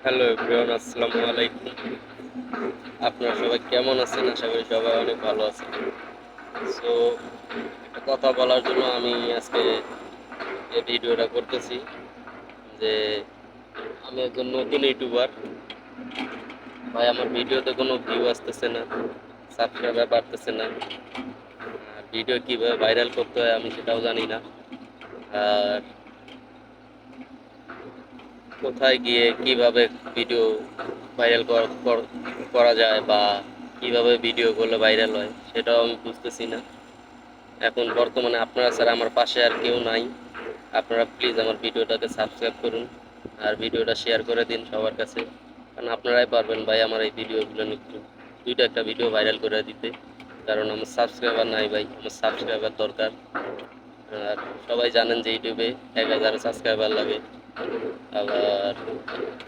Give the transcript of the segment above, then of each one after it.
Hello everyone, আসসালামু আলাইকুম। আপনারা সবাই কেমন আছেন? আশা করি সবাই অনেক ভালো আছেন। সো একটা কথা বলার জন্য আমি আজকে এই ভিডিওটা করতেছি যে আমি একজন নতুন ইউটিউবার। ভাই, আমার ভিডিওতে কোনো ভিউ আসতেছে না, সাবস্ক্রাইবার বাড়তেছে না। আর ভিডিও কীভাবে ভাইরাল করতে হয় আমি সেটাও জানি না। আর কোথায় গিয়ে কিভাবে ভিডিও ভাইরাল করা যায় বা কিভাবে ভিডিও করলে ভাইরাল হয় সেটাও আমি বুঝতেছি না। এখন বর্তমানে আপনারা ছাড়া আমার পাশে আর কেউ নাই। আপনারা প্লিজ আমার ভিডিওটাকে সাবস্ক্রাইব করুন আর ভিডিওটা শেয়ার করে দিন সবার কাছে, কারণ আপনারাই পারবেন ভাই আমার এই ভিডিওগুলো একটু দুইটা একটা ভিডিও ভাইরাল করে দিতে। কারণ আমার সাবস্ক্রাইবার নাই ভাই, আমার সাবস্ক্রাইবার দরকার। আর সবাই জানেন যে ইউটিউবে 1000 সাবস্ক্রাইবার লাগে, আবার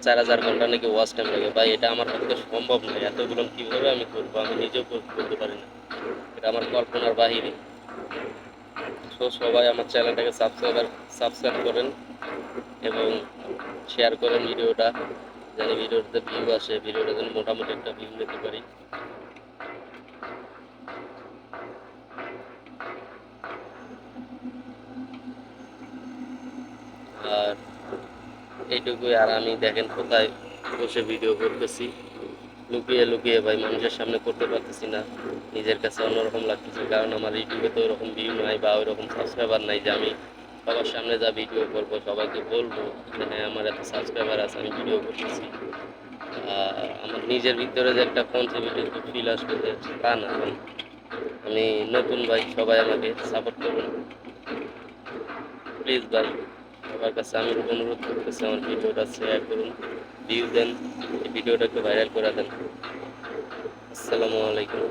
4000 ঘন্টা নাকি ওয়াচ টাইম লাগে। ভাই এটা আমার পক্ষে সম্ভব নয়, এতগুলো কীভাবে আমি করবো, আমি নিজেও করতে পারি না, এটা আমার কল্পনার বাহিরে। সো সবাই আমার চ্যানেলটাকে সাবস্ক্রাইব করেন এবং শেয়ার করেন ভিডিওটা, যেন ভিডিওটাতে ভিউ আসে, ভিডিওটা যেন মোটামুটি একটা ভিউ নিতে পারি। আর এইটুকুই। আর আমি দেখেন কোথায় বসে ভিডিও করতেছি, লুকিয়ে লুকিয়ে ভাই, মানুষের সামনে করতে পারতেছি না। নিজের কাছে অন্যরকম লাগতেছে, কারণ আমার ইউটিউবে তো ওরকম ভিউ নাই বা ওইরকম সাবস্ক্রাইবার নাই যে আমি সবার সামনে যা ভিডিও করবো, সবাইকে বলবো যে হ্যাঁ আমার এত সাবস্ক্রাইবার আছে, আমি ভিডিও করতেছি। আমার নিজের ভিতরে যে একটা কন্ট্রিবিউটিভ ফিল আসবে যে তা না। আমি নতুন ভাই, সবাই আমাকে সাপোর্ট করুন প্লিজ ভাই। সবার কাছে আমি অনুরোধ করতেছি আমার ভিডিওটা শেয়ার করুন, ভিউ দেন, এই ভিডিওটাকে ভাইরাল করে দেন। আসসালামু আলাইকুম।